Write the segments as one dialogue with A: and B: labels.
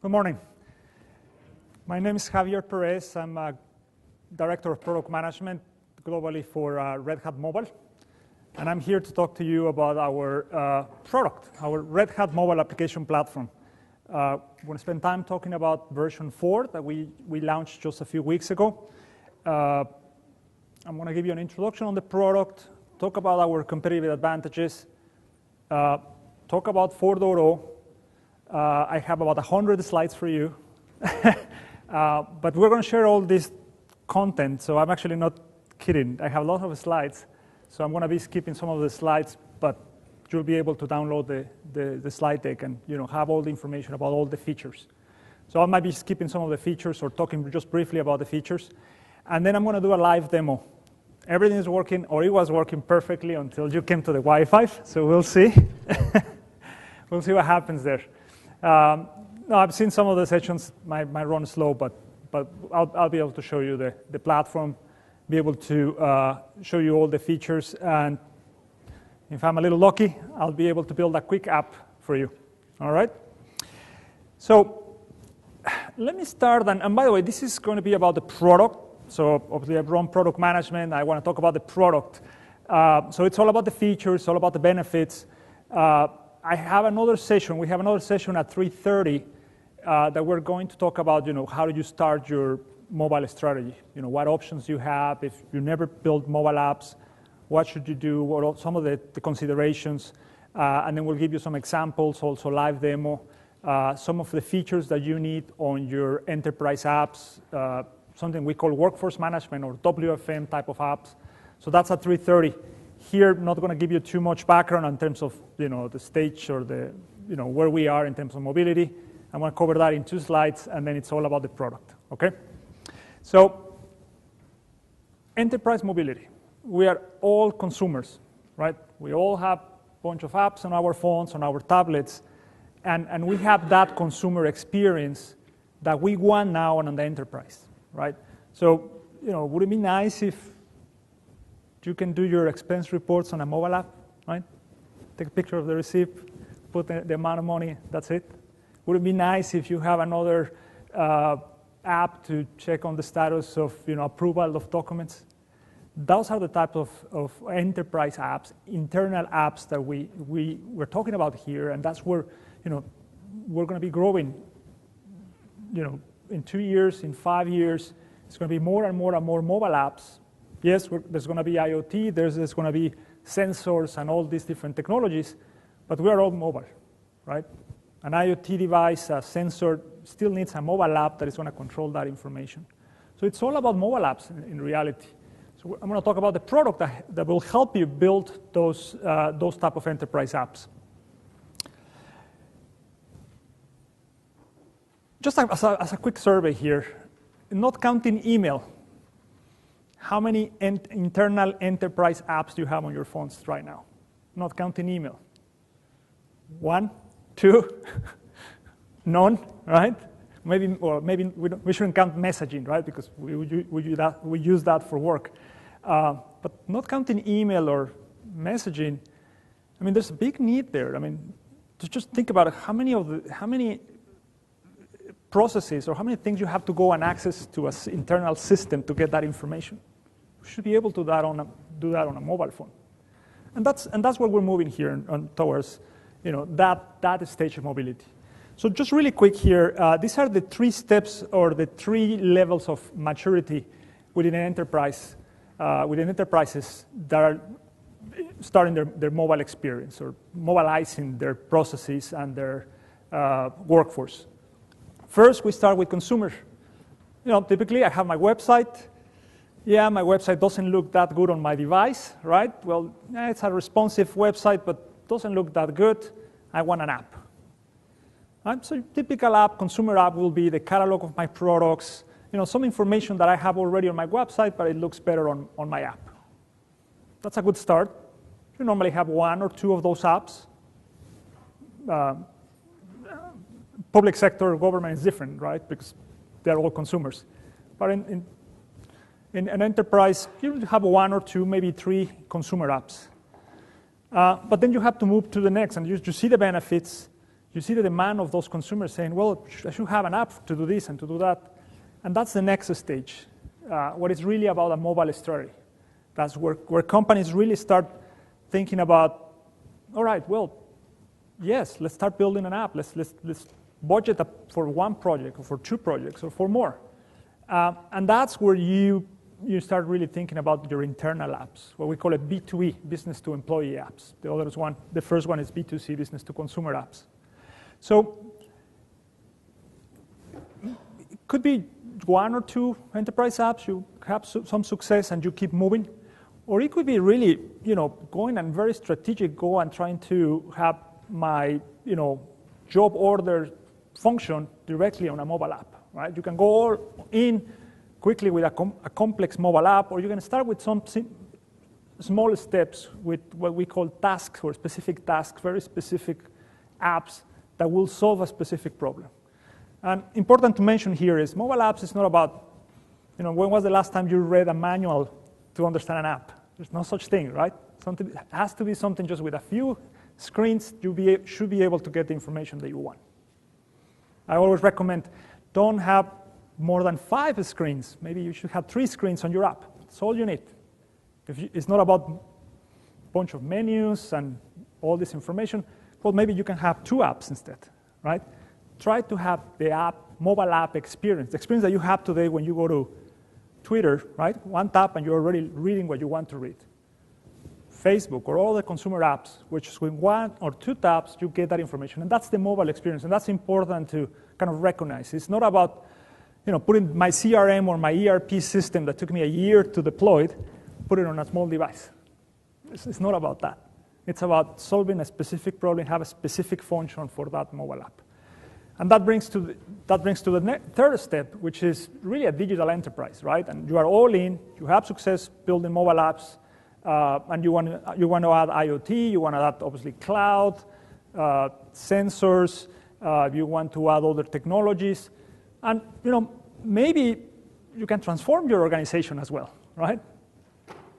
A: Good morning. My name is Javier Perez. I'm a Director of Product Management globally for Red Hat Mobile. And I'm here to talk to you about our product, our Red Hat Mobile Application Platform. We're going to spend time talking about version 4 that we launched just a few weeks ago. I'm going to give you an introduction on the product, talk about our competitive advantages, talk about 4.0. I have about 100 slides for you. But we're going to share all this content, so I'm actually not kidding. I have a lot of slides, so I'm going to be skipping some of the slides, but you'll be able to download the slide deck and have all the information about all the features. So I might be skipping some of the features or talking just briefly about the features. And then I'm going to do a live demo. Everything is working, or it was working perfectly until you came to the Wi-Fi, so we'll see. We'll see what happens there. No, I've seen some of the sessions might run slow, but I'll be able to show you the platform, be able to show you all the features, and if I'm a little lucky, I'll be able to build a quick app for you. All right? So let me start, and by the way, this is going to be about the product. So obviously I've run product management. I want to talk about the product. So it's all about the features, all about the benefits. I have another session. We have another session at 3:30 that we're going to talk about, how do you start your mobile strategy? What options you have if you never built mobile apps. What should you do? What are some of the considerations? And then we'll give you some examples, also live demo, some of the features that you need on your enterprise apps, something we call workforce management or WFM type of apps. So that's at 3:30. Here, not going to give you too much background in terms of the stage or the where we are in terms of mobility. I'm going to cover that in 2 slides, and then it's all about the product. Okay. So, enterprise mobility. We are all consumers, right? We all have a bunch of apps on our phones, on our tablets, and we have that consumer experience that we want now on the enterprise, right? So, would it be nice if you can do your expense reports on a mobile app, right? Take a picture of the receipt, put the amount of money, that's it. Would it be nice if you have another app to check on the status of approval of documents? Those are the type of enterprise apps, internal apps that we're talking about here, and that's where we're going to be growing. In 2 years, in 5 years, it's going to be more and more and more mobile apps. Yes, there's going to be IoT, there's going to be sensors and all these different technologies, but we are all mobile, right? An IoT device, a sensor, still needs a mobile app that is going to control that information. So it's all about mobile apps in reality. So I'm going to talk about the product that will help you build those type of enterprise apps. Just as a quick survey here, not counting email, how many internal enterprise apps do you have on your phones right now? Not counting email. 1, 2, none, right? Maybe we shouldn't count messaging, right? Because we use that for work. But not counting email or messaging, I mean, there's a big need there. I mean, just think about it. How many processes or how many things you have to go and access to an internal system to get that information? We should be able to do that on a mobile phone, and that's what we're moving here towards, that stage of mobility. So just really quick here, these are the 3 steps or the 3 levels of maturity within an enterprise, within enterprises that are starting their mobile experience or mobilizing their processes and their workforce. First, we start with consumer. Typically I have my website. Yeah, my website doesn't look that good on my device, right? Well, it's a responsive website, but doesn't look that good. I want an app. Right? So typical app, consumer app will be the catalog of my products, some information that I have already on my website, but it looks better on my app. That's a good start. You normally have 1 or 2 of those apps. Public sector, government is different, right? Because they're all consumers. But in an enterprise, you have 1 or 2, maybe 3 consumer apps. But then you have to move to the next, and you see the benefits. You see the demand of those consumers saying, well, I should have an app to do this and to do that. And that's the next stage, what is really about a mobile strategy. That's where companies really start thinking about, all right, well, yes, let's start building an app. Let's budget for one project or for two projects or for more. And that's where you start really thinking about your internal apps, what we call it B2E, business to employee apps. The first one is B2C, business to consumer apps. So it could be one or two enterprise apps, you have some success and you keep moving. Or it could be really, going and very strategic, go and trying to have my, job order function directly on a mobile app, right? You can go all in quickly with a complex mobile app, or you can start with some small steps with what we call tasks or specific tasks, very specific apps that will solve a specific problem. And important to mention here is mobile apps is not about, when was the last time you read a manual to understand an app? There's no such thing, right? It has to be something just with a few screens, you should be able to get the information that you want. I always recommend don't have more than 5 screens. Maybe you should have 3 screens on your app. That's all you need. It's not about a bunch of menus and all this information. Well, maybe you can have 2 apps instead, right? Try to have the mobile app experience, the experience that you have today when you go to Twitter, right? One tap and you're already reading what you want to read. Facebook or all the consumer apps, which with 1 or 2 taps, you get that information. And that's the mobile experience, and that's important to kind of recognize. It's not about putting my CRM or my ERP system that took me a year to deploy, put it on a small device. It's not about that. It's about solving a specific problem, have a specific function for that mobile app. And that brings to the third step, which is really a digital enterprise, right? And you are all in, you have success building mobile apps, and you want to add IoT, you want to add obviously cloud, sensors, you want to add other technologies, and maybe you can transform your organization as well, right?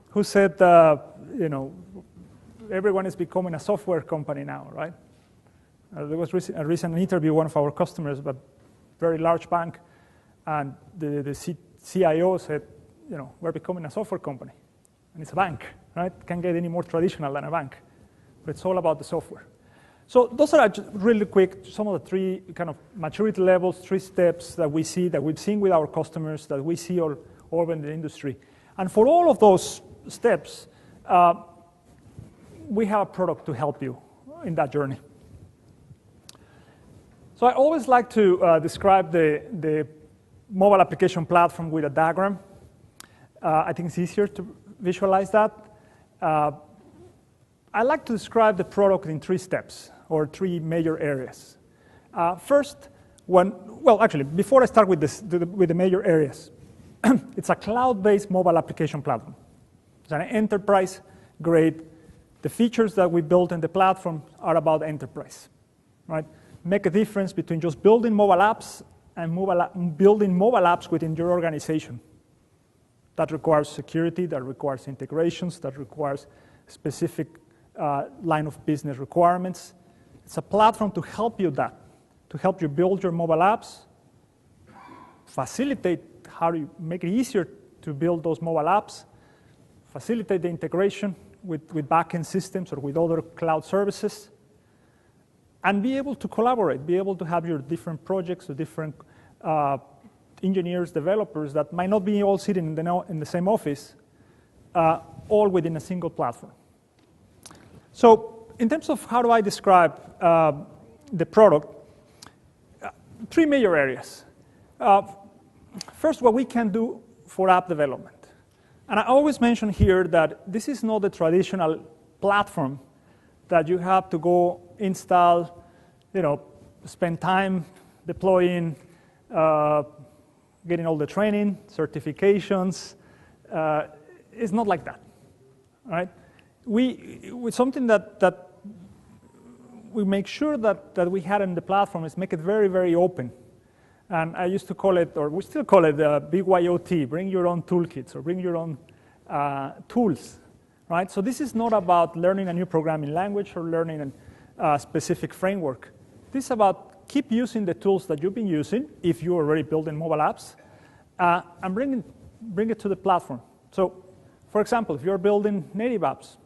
A: Who said everyone is becoming a software company now, right? There was a recent interview, one of our customers, but very large bank, and the CIO said, we're becoming a software company. And it's a bank, right? Can't get any more traditional than a bank. But it's all about the software. So those are really quick, some of the 3 kind of maturity levels, 3 steps that we see, that we've seen with our customers, that we see all over in the industry. And for all of those steps, we have a product to help you in that journey. So I always like to describe the mobile application platform with a diagram. I think it's easier to visualize that. I like to describe the product in 3 steps, or 3 major areas. First, before I start with the major areas, it's a cloud-based mobile application platform. It's an enterprise grade. The features that we built in the platform are about enterprise, right? Make a difference between just building mobile apps and building mobile apps within your organization. That requires security, that requires integrations, that requires specific line of business requirements. It's a platform to help you build your mobile apps, facilitate how you make it easier to build those mobile apps, facilitate the integration with backend systems or with other cloud services, and be able to collaborate, be able to have your different projects or different engineers, developers that might not be all sitting in the same office, all within a single platform. So in terms of how do I describe the product, 3 major areas. First, what we can do for app development. And I always mention here that this is not the traditional platform that you have to go install, spend time deploying, getting all the training, certifications. It's not like that, right? With something that we make sure that we had in the platform is make it very, very open. And I used to call it, or we still call it, BYOT, bring your own toolkits or bring your own tools, right? So this is not about learning a new programming language or learning a specific framework. This is about keep using the tools that you've been using if you're already building mobile apps, and bring it to the platform. So, for example, if you're building native apps,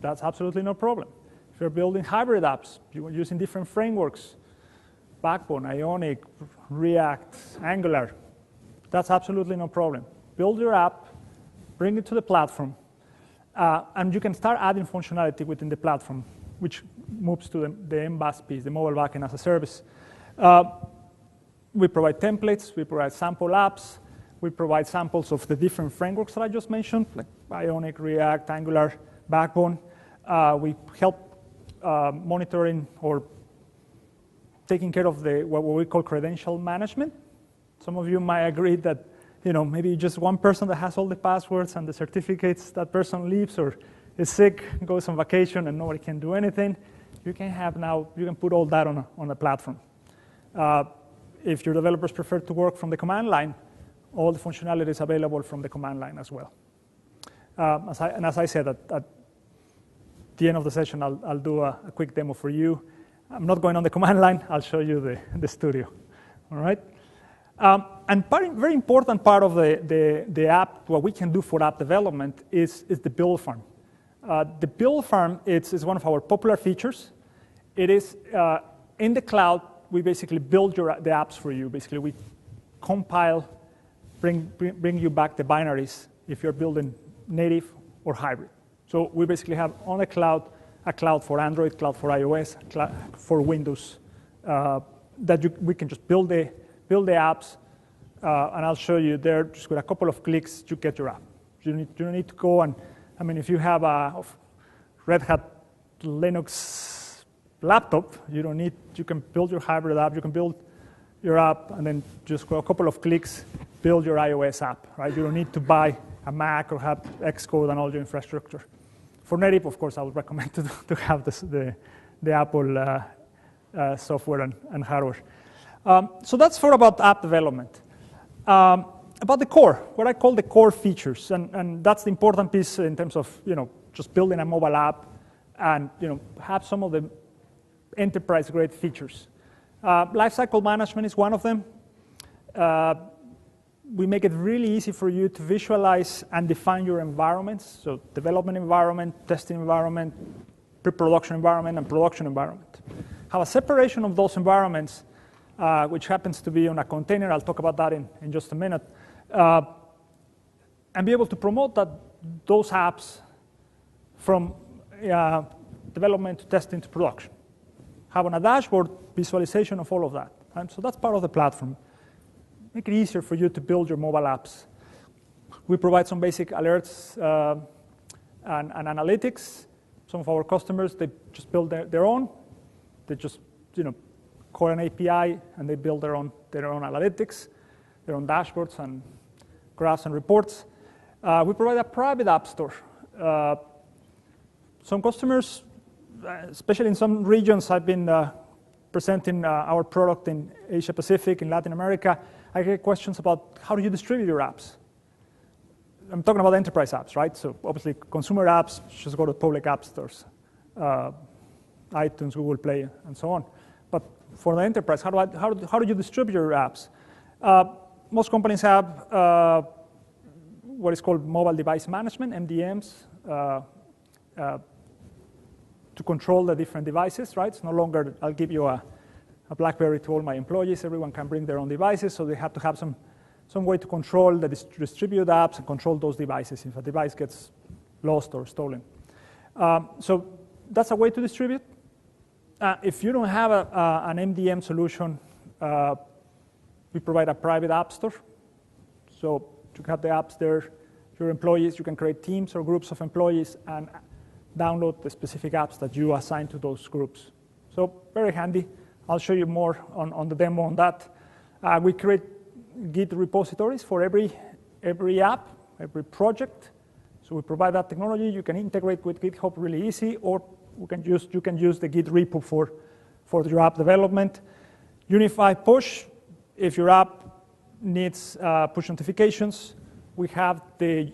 A: that's absolutely no problem. If you're building hybrid apps, you're using different frameworks, Backbone, Ionic, React, Angular, that's absolutely no problem. Build your app, bring it to the platform, and you can start adding functionality within the platform, which moves to the MBAAS piece, the mobile backend as a service. We provide templates, we provide sample apps, we provide samples of the different frameworks that I just mentioned, like Ionic, React, Angular, Backbone. We help monitoring or taking care of what we call credential management. Some of you might agree that maybe just one person that has all the passwords and the certificates, that person leaves or is sick, goes on vacation, and nobody can do anything. You can put all that on a platform. If your developers prefer to work from the command line, all the functionality is available from the command line as well. As I said, at the end of the session, I'll do a quick demo for you. I'm not going on the command line. I'll show you the studio. All right? And very important part of the app, what we can do for app development is the build farm. The build farm is one of our popular features. It is in the cloud. We basically build the apps for you. Basically, we compile, bring you back the binaries if you're building native or hybrid. So we basically have on the cloud a cloud for Android, cloud for iOS, cloud for Windows, that we can just build the apps, and I'll show you there. Just with a couple of clicks, you get your app. You don't need to go and, if you have a Red Hat Linux laptop, you can build your hybrid app, you can build your app, and then just go a couple of clicks, build your iOS app, right? You don't need to buy a Mac or have Xcode and all your infrastructure. For native, of course, I would recommend to have the Apple software and hardware. So that's about app development. About the core, what I call the core features, and that's the important piece in terms of just building a mobile app and have some of the enterprise-grade features. Lifecycle management is one of them. We make it really easy for you to visualize and define your environments, so development environment, testing environment, pre-production environment, and production environment. Have a separation of those environments, which happens to be on a container. I'll talk about that in just a minute. And be able to promote those apps from development to testing to production. Have on a dashboard visualization of all of that. So that's part of the platform. Make it easier for you to build your mobile apps. We provide some basic alerts and analytics. Some of our customers, they just build their own. They just call an API and they build their own analytics, their own dashboards and graphs and reports. We provide a private app store. Some customers, especially in some regions, I've been presenting our product in Asia Pacific, in Latin America. I get questions about how do you distribute your apps. I'm talking about enterprise apps, right? So obviously, consumer apps just go to public app stores, iTunes, Google Play, and so on. But for the enterprise, how do you distribute your apps? Most companies have what is called mobile device management, MDMs, to control the different devices, right? It's no longer I'll give you a BlackBerry to all my employees. Everyone can bring their own devices, so they have to have some way to control the distributed apps and control those devices if a device gets lost or stolen. So that's a way to distribute. If you don't have an MDM solution, we provide a private app store. So you have the apps there. Your employees, you can create teams or groups of employees and download the specific apps that you assign to those groups. So very handy. I'll show you more on the demo on that. We create Git repositories for every app, every project. So we provide that technology. You can integrate with GitHub really easy, or you can use the Git repo for your app development. Unify push. If your app needs push notifications, we have the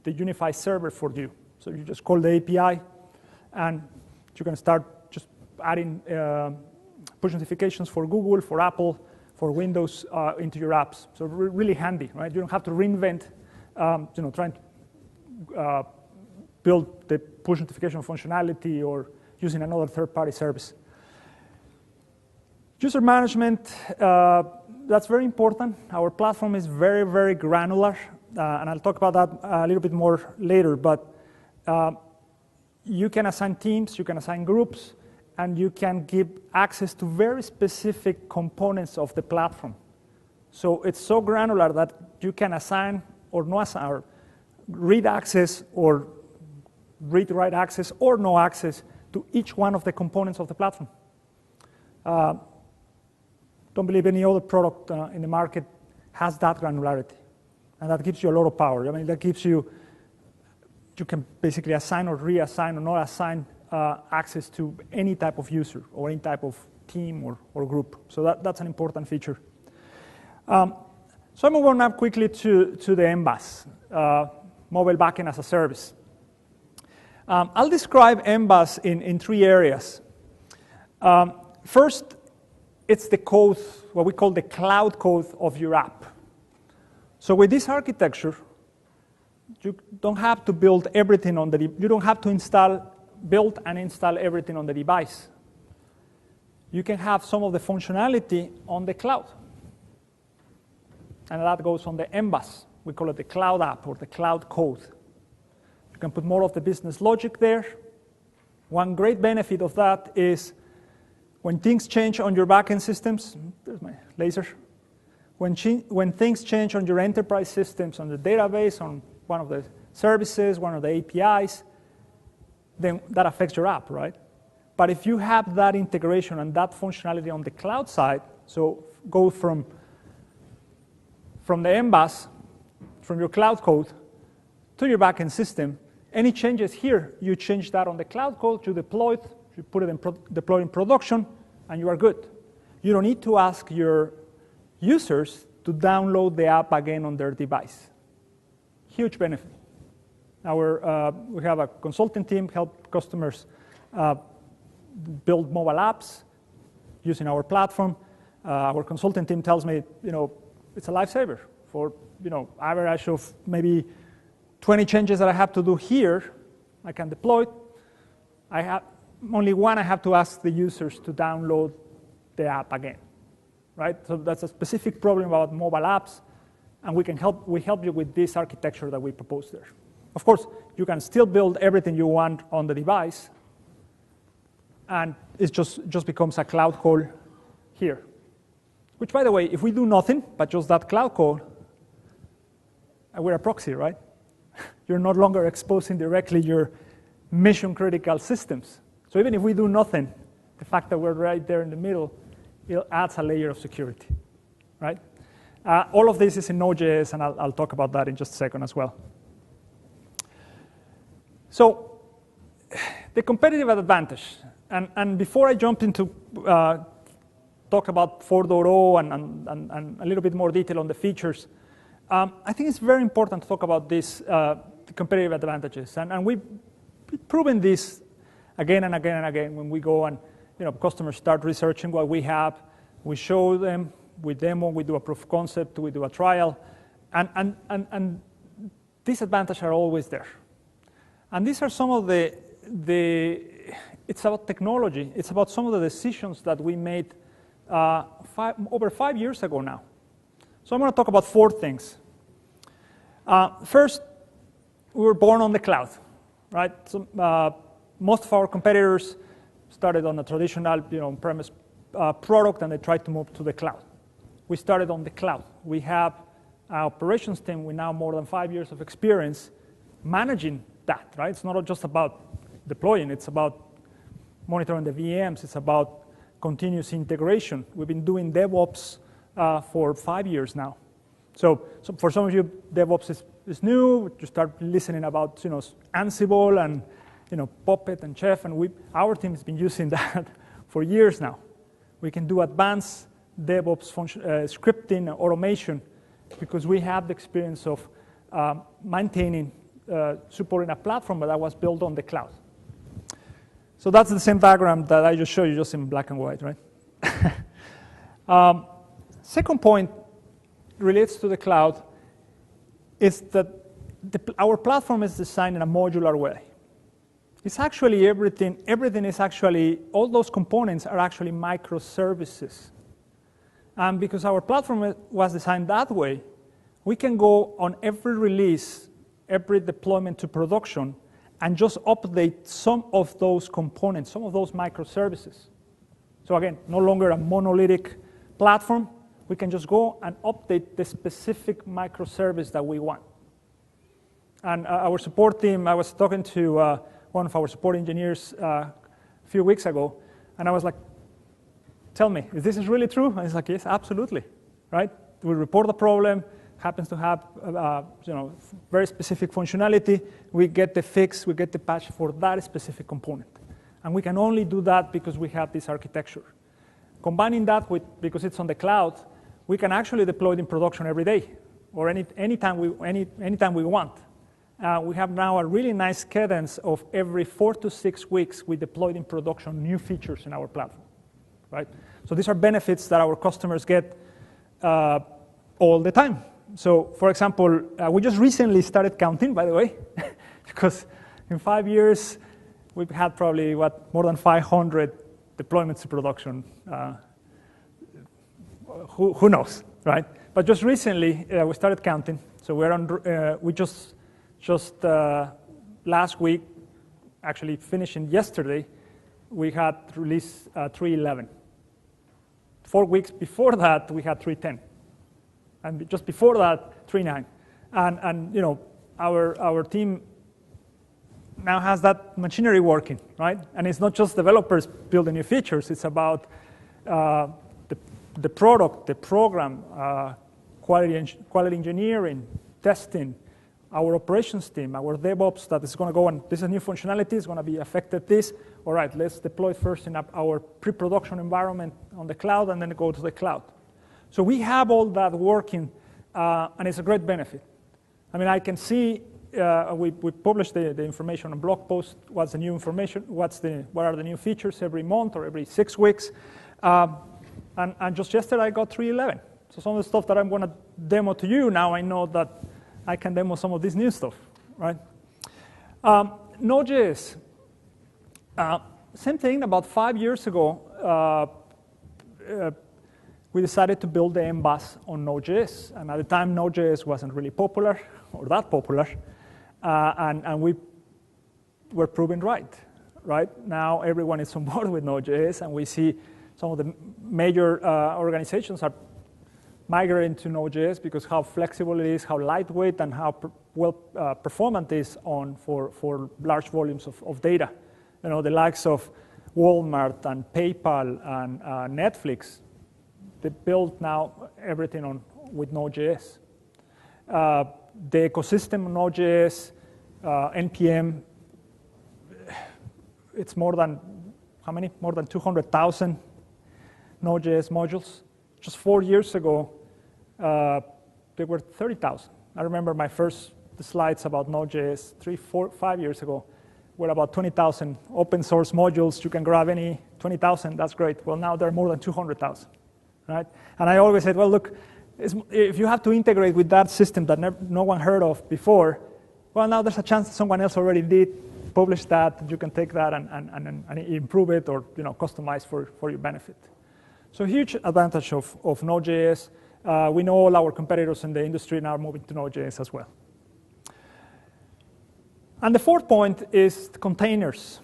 A: Unify server for you. So you just call the API, and you can start just adding push notifications for Google, for Apple, for Windows into your apps. So really handy, right? You don't have to reinvent, trying to build the push notification functionality or using another third-party service. User management, that's very important. Our platform is very, very granular, and I'll talk about that a little bit more later, but you can assign teams, you can assign groups, and you can give access to very specific components of the platform. So it's so granular that you can assign or no assign, or read access or read-write access or no access to each one of the components of the platform. Don't believe any other product in the market has that granularity. And that gives you a lot of power. I mean, that gives you can basically assign or reassign or not assign access to any type of user or any type of team or group. So that's an important feature. So I move on now quickly to the MBAAS, Mobile Backend as a Service. I'll describe MBAAS in three areas. First, it's the code, what we call the cloud code of your app. So with this architecture, you don't have to build everything on you don't have to build and install everything on the device. You can have some of the functionality on the cloud. And that goes on the MBAAS. We call it the cloud app or the cloud code. You can put more of the business logic there. One great benefit of that is when things change on your backend systems, there's my laser. When things change on your enterprise systems, on the database, on one of the services, one of the APIs, then that affects your app, right? But if you have that integration and that functionality on the cloud side, so go from the MBAAS, from your cloud code, to your backend system, any changes here, you change that on the cloud code, you deploy it, you put it deploy in production, and you are good. You don't need to ask your users to download the app again on their device. Huge benefit. We have a consulting team help customers build mobile apps using our platform. Our consulting team tells me, it's a lifesaver. For average of maybe 20 changes that I have to do here, I can deploy it. I have only one I have to ask the users to download the app again, right? So that's a specific problem about mobile apps, and we help you with this architecture that we propose there. Of course, you can still build everything you want on the device, and it just becomes a cloud call here. Which, by the way, if we do nothing but just that cloud call, we're a proxy, right? You're no longer exposing directly your mission-critical systems. So even if we do nothing, the fact that we're right there in the middle, it adds a layer of security, right? All of this is in Node.js, and I'll talk about that in just a second as well. So the competitive advantage, and before I jump into talk about 4.0 and a little bit more detail on the features, I think it's very important to talk about this, the competitive advantages. And we've proven this again and again and again when we go and customers start researching what we have. We show them, we demo, we do a proof of concept, we do a trial, and these advantages are always there. And these are some of it's about technology. It's about some of the decisions that we made over 5 years ago now. So I'm going to talk about 4 things. First, we were born on the cloud, right? So, most of our competitors started on a traditional, on-premise product, and they tried to move to the cloud. We started on the cloud. We have our operations team with now more than 5 years of experience managing that, right? It's not just about deploying. It's about monitoring the VMs. It's about continuous integration. We've been doing DevOps for 5 years now. So for some of you, DevOps is new. You start listening about Ansible and Puppet and Chef, and our team has been using that for years now. We can do advanced DevOps scripting, automation, because we have the experience of maintaining, supporting a platform that was built on the cloud. So that's the same diagram that I just showed you, just in black and white, right? Second point relates to the cloud is that our platform is designed in a modular way. It's actually everything is actually, all those components are actually microservices. And because our platform was designed that way, we can go on every release, every deployment to production, and just update some of those components, some of those microservices. So again, no longer a monolithic platform. We can just go and update the specific microservice that we want. And our support team, I was talking to one of our support engineers a few weeks ago, and I was like, tell me, is this really true? And he's like, yes, absolutely, right? We report the problem, happens to have very specific functionality. We get the fix, we get the patch for that specific component. And we can only do that because we have this architecture. Combining that with, because it's on the cloud, we can actually deploy it in production every day or anytime we want. We have now a really nice cadence of every 4 to 6 weeks we deployed in production new features in our platform, right? So these are benefits that our customers get all the time. So for example, we just recently started counting, by the way, because in 5 years, we've had probably, more than 500 deployments to production. Who knows, right? But just recently, we started counting. So we're on, we just last week, actually finishing yesterday, we had release 3.11. 4 weeks before that, we had 3.10. And just before that, 3.9. And our team now has that machinery working, right? And it's not just developers building new features. It's about the product, the program, quality engineering, testing, our operations team, our DevOps that is going to go and this is new functionality, is going to be affected this. All right, let's deploy first in our pre-production environment on the cloud and then go to the cloud. So we have all that working, and it's a great benefit. I mean, I can see we publish the information on blog post. What's the new information? What are the new features every month or every 6 weeks? And just yesterday I got 3.11. So some of the stuff that I'm going to demo to you now, I know that I can demo some of this new stuff, right? Node.js. Same thing. About 5 years ago, we decided to build the MBAAS on Node.js. And at the time, Node.js wasn't really popular or that popular. And we were proven right? Now everyone is on board with Node.js, and we see some of the major organizations are migrating to Node.js because how flexible it is, how lightweight, and how well performant it is for large volumes of data. The likes of Walmart and PayPal and Netflix, they build now everything with Node.js. The ecosystem of Node.js, NPM, it's more than, how many? More than 200,000 Node.js modules. Just 4 years ago, there were 30,000. I remember my first slides about Node.js 3, 4, 5 years ago were about 20,000 open source modules. You can grab any 20,000, that's great. Well, now there are more than 200,000, right? And I always said, well, look, if you have to integrate with that system that no one heard of before, well, now there's a chance that someone else already did, publish that, you can take that and improve it or customize for your benefit. So huge advantage of Node.js. We know all our competitors in the industry now are moving to Node.js as well. And the fourth point is containers.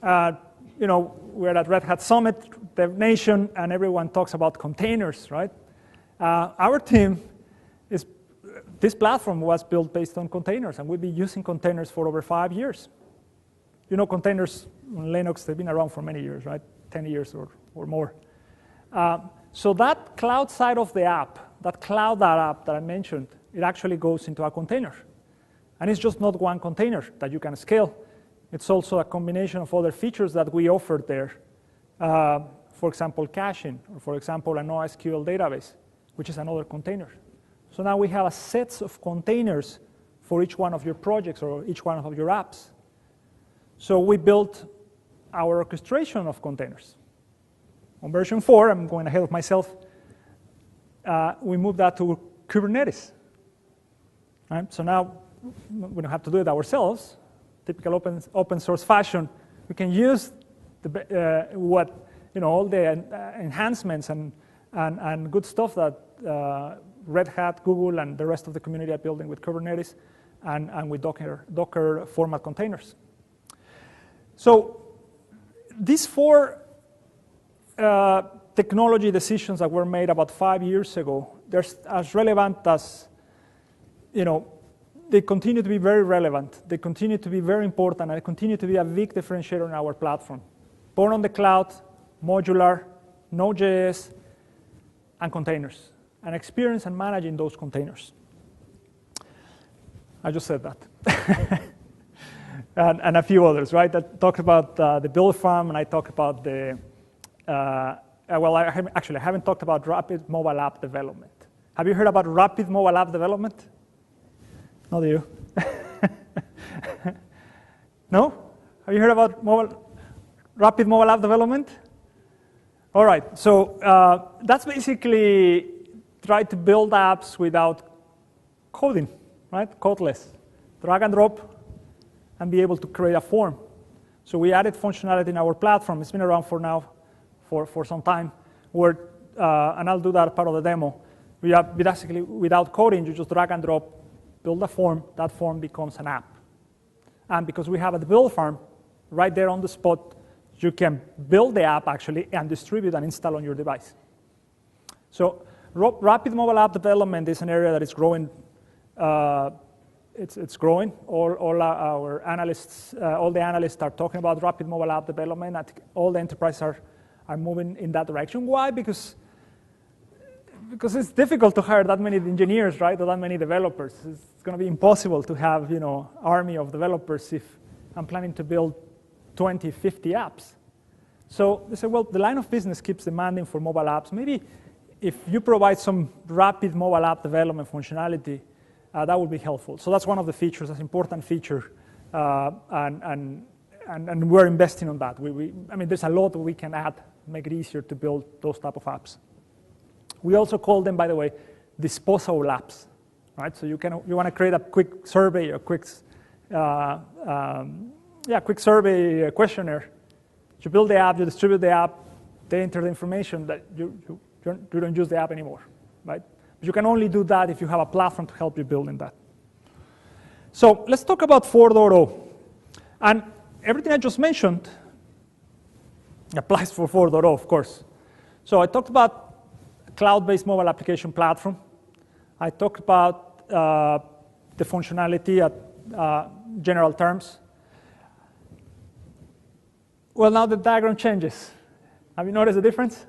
A: We're at Red Hat Summit, Dev Nation, and everyone talks about containers, right? Our team this platform was built based on containers, and we've been using containers for over 5 years. Containers on Linux, they've been around for many years, right? 10 years or more. So that cloud side of the app, that cloud app that I mentioned, it actually goes into a container. And it's just not one container that you can scale. It's also a combination of other features that we offered there. For example, caching, or for example, a NoSQL database, which is another container. So now we have a set of containers for each one of your projects or each one of your apps. So we built our orchestration of containers. On version 4, I'm going ahead of myself, we moved that to Kubernetes. Right? So now we don't have to do it ourselves. Typical open source fashion, we can use all the enhancements and good stuff that Red Hat, Google, and the rest of the community are building with Kubernetes and with Docker format containers. So these 4 technology decisions that were made about 5 years ago, they're as relevant as, they continue to be very relevant. They continue to be very important, and they continue to be a big differentiator in our platform. Born on the cloud, modular, Node.js, and containers, and experience in managing those containers. I just said that. and a few others, right? I talked about the build farm, and I talked about the, I haven't talked about rapid mobile app development. Have you heard about rapid mobile app development? Not you. No? Have you heard about rapid mobile app development? All right, so that's basically try to build apps without coding, right? Codeless. Drag and drop and be able to create a form. So we added functionality in our platform. It's been around for some time, where, and I'll do that part of the demo. We have basically, without coding, you just drag and drop, build a form, that form becomes an app. And because we have a build farm right there on the spot, you can build the app actually and distribute and install on your device. So rapid mobile app development is an area that is growing. It's growing. All our analysts, all the analysts are talking about rapid mobile app development. I think all the enterprises are moving in that direction. Why? Because it's difficult to hire that many engineers, right, or that many developers. It's going to be impossible to have, army of developers if I'm planning to build 20, 50 apps. So they say, well, the line of business keeps demanding for mobile apps. Maybe if you provide some rapid mobile app development functionality, that would be helpful. So that's one of the features, that's an important feature, and we're investing on that. I mean, there's a lot that we can add, make it easier to build those type of apps. We also call them, by the way, disposable apps, right? So you want to create a quick survey, a quick survey questionnaire. You build the app, you distribute the app, they enter the information that you don't use the app anymore, right? But you can only do that if you have a platform to help you building that. So let's talk about 4.0. And everything I just mentioned applies for 4.0, of course. So I talked about cloud-based mobile application platform. I talked about the functionality at general terms. Well, now the diagram changes. Have you noticed the difference?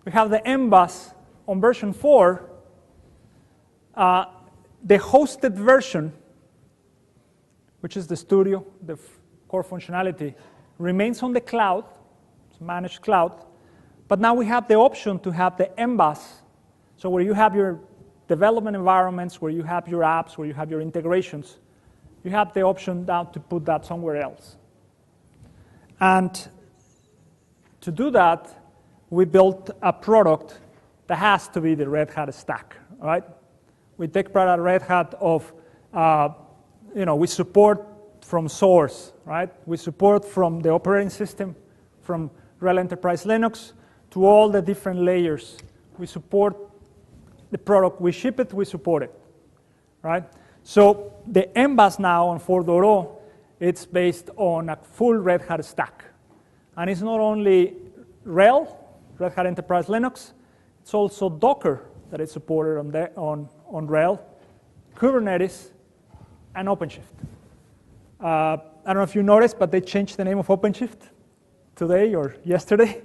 A: We have the MBAAS on version 4. The hosted version, which is the studio, the core functionality, remains on the cloud, it's managed cloud. But now we have the option to have the MBAAS, so where you have your development environments, where you have your apps, where you have your integrations, you have the option now to put that somewhere else. And to do that, we built a product that has to be the Red Hat stack, right? We take pride at Red Hat of, we support from source, right? We support from the operating system, from RHEL Enterprise Linux, to all the different layers. We support the product, we ship it, we support it, right? So the MBAAS now on 4.0, it's based on a full Red Hat stack. And it's not only RHEL, Red Hat Enterprise Linux, it's also Docker that is supported on RHEL, Kubernetes, and OpenShift. I don't know if you noticed, but they changed the name of OpenShift today or yesterday.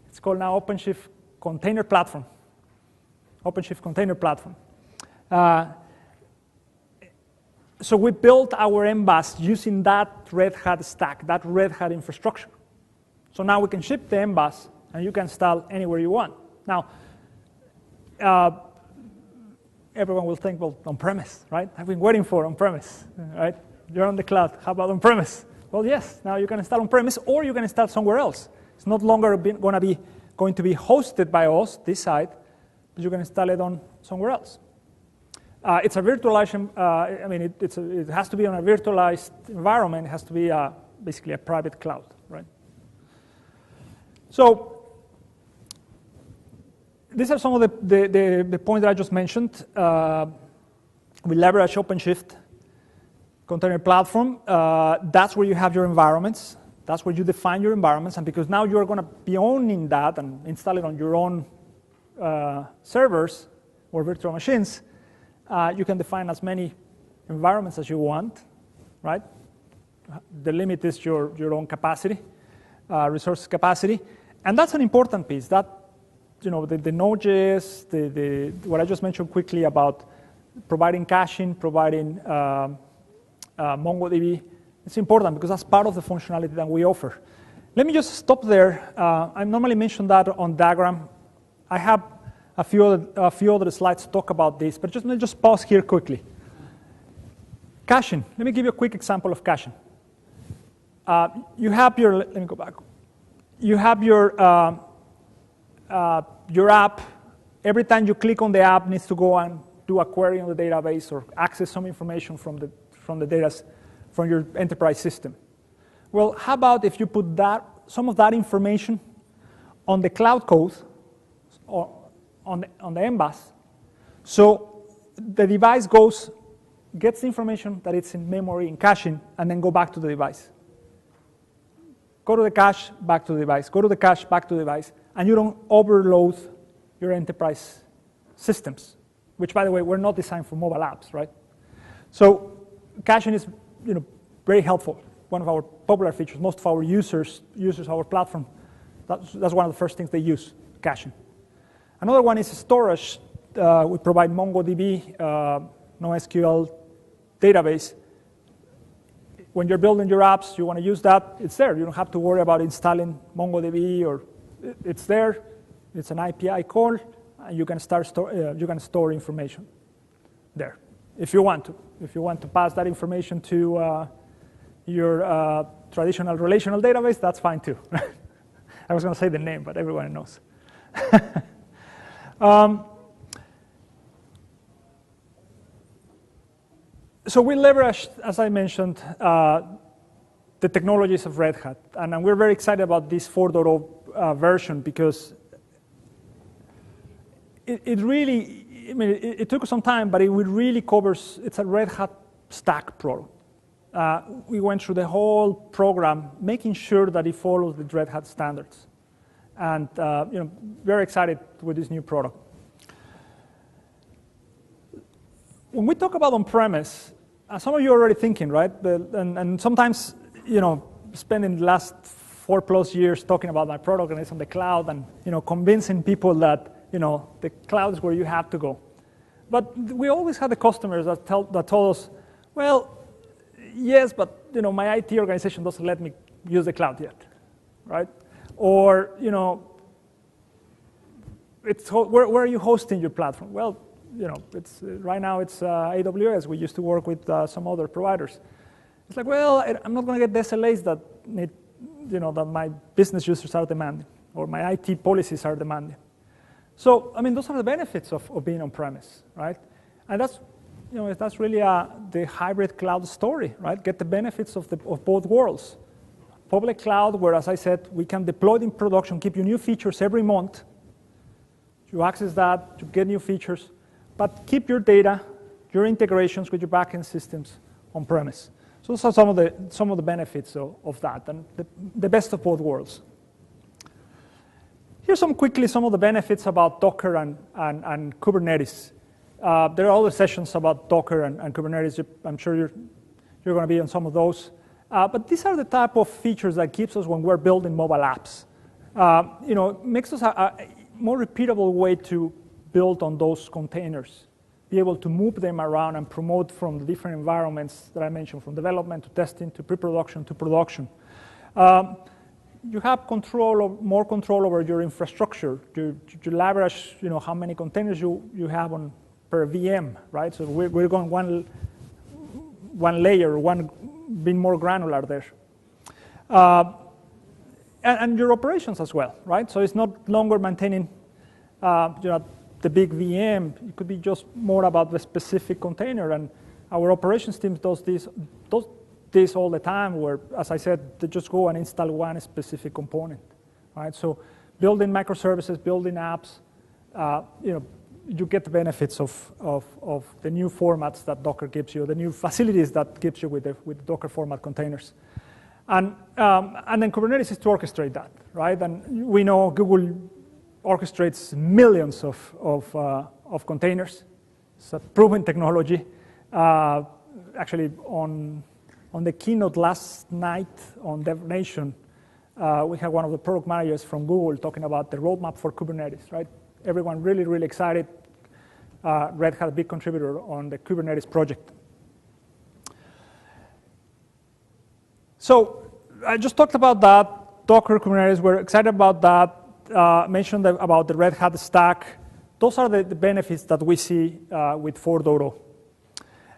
A: It's called now OpenShift Container Platform. OpenShift Container Platform. So we built our MBAAS using that Red Hat stack, that Red Hat infrastructure. So now we can ship the MBAAS, and you can install anywhere you want. Now, everyone will think, well, on-premise, right? I've been waiting for on-premise, right? You're on the cloud. How about on-premise? Well, yes, now you can install on-premise, or you can install somewhere else. It's not longer going to be hosted by us, this side, but you can install it on somewhere else. It's a virtualization, it has to be on a virtualized environment. It has to be basically a private cloud, right? So these are some of the points that I just mentioned. We leverage OpenShift Container Platform. That's where you have your environments. That's where you define your environments. And because now you're going to be owning that and install it on your own servers or virtual machines, you can define as many environments as you want, right? The limit is your own capacity, resource capacity. And that's an important piece. That, the Node.js, what I just mentioned quickly about providing caching, providing MongoDB, it's important because that's part of the functionality that we offer. Let me just stop there. I normally mention that on diagram. I have a few other slides to talk about this, but let me just pause here quickly. Caching. Let me give you a quick example of caching. You have your, let me go back. You have your app. Every time you click on the app, it needs to go and do a query on the database or access some information from the data from your enterprise system. Well, how about if you put some of that information on the cloud code or on the MBAAS, so the device gets the information that it's in memory, in caching, and then go back to the device. Go to the cache, back to the device. Go to the cache, back to the device. And you don't overload your enterprise systems, which, by the way, were not designed for mobile apps, right? So caching is very helpful. One of our popular features. Most of our users our platform. That's one of the first things they use, caching. Another one is storage. We provide MongoDB, NoSQL database. When you're building your apps, you want to use that, it's there. You don't have to worry about installing MongoDB, or it's there. It's an API call, and you can store information there if you want to. If you want to pass that information to your traditional relational database, that's fine too. I was going to say the name, but everyone knows. So we leveraged, as I mentioned, the technologies of Red Hat. And we're very excited about this 4.0 version because it really, it took some time, but it really covers, it's a Red Hat stack product. We went through the whole program, making sure that it follows the Red Hat standards. And very excited with this new product. When we talk about on-premise, some of you are already thinking, right? And sometimes, spending the last 4+ years talking about my product and it's on the cloud, and convincing people that the cloud is where you have to go. But we always had the customers that told us, well, yes, but my IT organization doesn't let me use the cloud yet, right? Or where are you hosting your platform? Well, it's right now it's AWS. We used to work with some other providers. It's like, well, I'm not going to get the SLAs that that my business users are demanding, or my IT policies are demanding. So, those are the benefits of being on-premise, right? And that's, that's really the hybrid cloud story, right? Get the benefits of both worlds. Public cloud, where, as I said, we can deploy it in production, give you new features every month. You access that, you get new features, but keep your data, your integrations with your backend systems on-premise. So those are some of the benefits of that, and the best of both worlds. Here's quickly some of the benefits about Docker and Kubernetes. There are other sessions about Docker and Kubernetes. I'm sure you're going to be on some of those. But these are the type of features that keeps us when we're building mobile apps. Makes us a more repeatable way to build on those containers, be able to move them around and promote from the different environments that I mentioned, from development to testing to pre-production to production. You have more control over your infrastructure. You leverage, how many containers you have per VM, right? So we're going one layer, being more granular there. And your operations as well, right? So it's not longer maintaining the big VM. It could be just more about the specific container. And our operations team does this all the time, where, as I said, they just go and install one specific component, right? So building microservices, building apps, you get the benefits of the new formats that Docker gives you, the new facilities that gives you with Docker format containers. And then Kubernetes is to orchestrate that, right? And we know Google orchestrates millions of containers. It's a proven technology. Actually, on the keynote last night on Dev Nation, we had one of the product managers from Google talking about the roadmap for Kubernetes, right? Everyone really, really excited. Red Hat, a big contributor on the Kubernetes project. So I just talked about that, Docker, Kubernetes. We're excited about that. Mentioned about the Red Hat stack. Those are the benefits that we see with 4.0.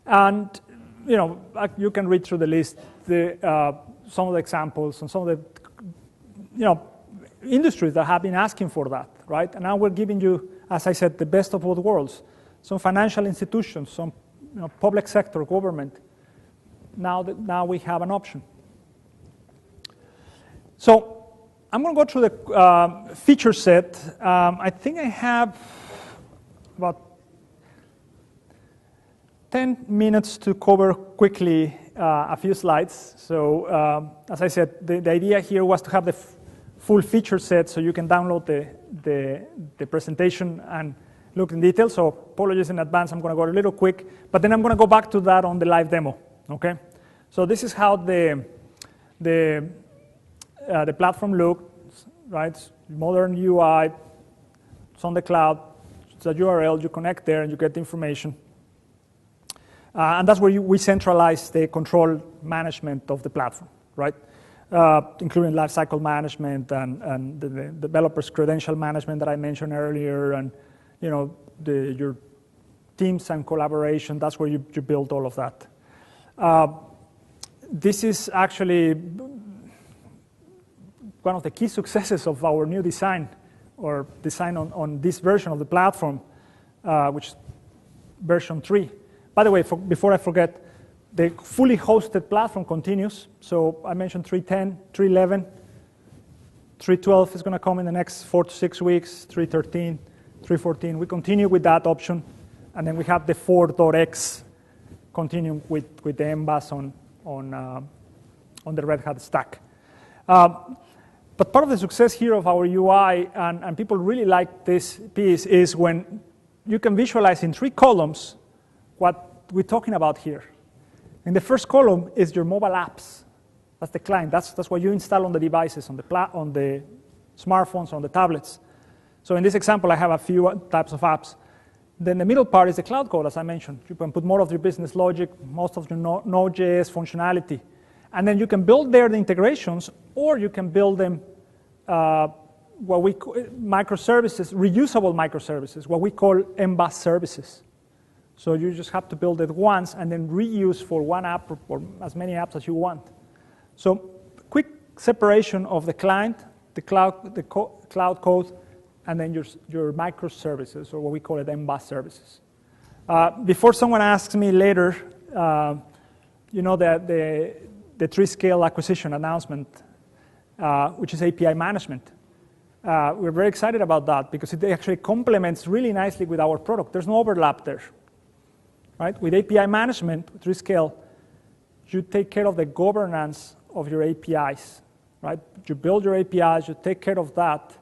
A: And you can read through the list, some of the examples and some of the industries that have been asking for that, right? And now we're giving you, as I said, the best of both worlds. Some financial institutions, some public sector, government. Now we have an option. So I'm going to go through the feature set. I think I have about 10 minutes to cover quickly a few slides. So as I said, the idea here was to have the full feature set so you can download the presentation and look in detail. So apologies in advance, I'm going to go a little quick, but then I'm going to go back to that on the live demo, okay? So this is how the platform looks, right? Modern UI, it's on the cloud, it's a URL, you connect there and you get the information. And that's where we centralize the control management of the platform, right? Including lifecycle management and the developer's credential management that I mentioned earlier, and your teams and collaboration. That's where you build all of that. This is actually one of the key successes of our new design, or design on this version of the platform, which is version 3. By the way, before I forget, the fully hosted platform continues. So I mentioned 3.10, 3.11, 3.12 is going to come in the next 4 to 6 weeks, 3.13, 3.14. We continue with that option. And then we have the 4.x continuing with the MBAAS on the Red Hat stack. But part of the success here of our UI, and people really like this piece, is when you can visualize in 3 columns what we're talking about here. In the first column is your mobile apps. That's the client. That's what you install on the devices, on the smartphones, on the tablets. So in this example, I have a few types of apps. Then the middle part is the cloud code, as I mentioned. You can put more of your business logic, most of your Node.js functionality. And then you can build there the integrations, or you can build them what we call microservices, reusable microservices, what we call MBAAS services. So you just have to build it once and then reuse for one app or as many apps as you want. So quick separation of the client, the cloud code, and then your microservices, or what we call it MBAAS services. Before someone asks me later, the 3Scale acquisition announcement, which is API management. We're very excited about that because it actually complements really nicely with our product. There's no overlap there. Right? With API management, with 3Scale, you take care of the governance of your APIs. Right? You build your APIs, you take care of that.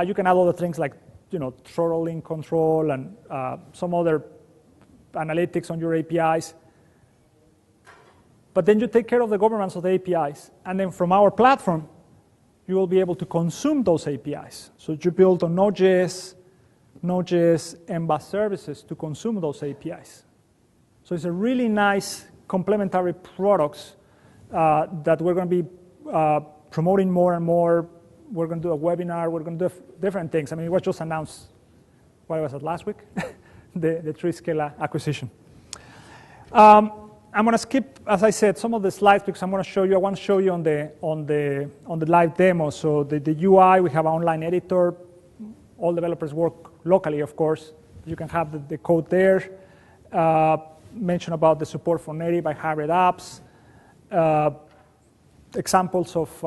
A: You can add other things like throttling control and some other analytics on your APIs. But then you take care of the governance of the APIs. And then from our platform, you will be able to consume those APIs. So you build on Node.js MBAAS services to consume those APIs. So it's a really nice complementary products that we're going to be promoting more and more. We're going to do a webinar. We're going to do different things. I mean, it was just announced, what was it, last week? the 3Scale acquisition. And I'm going to skip, as I said, some of the slides because I want to show you on the live demo. So the UI, we have an online editor. All developers work locally, of course. You can have the code there. Mention about the support for native and hybrid apps. Examples of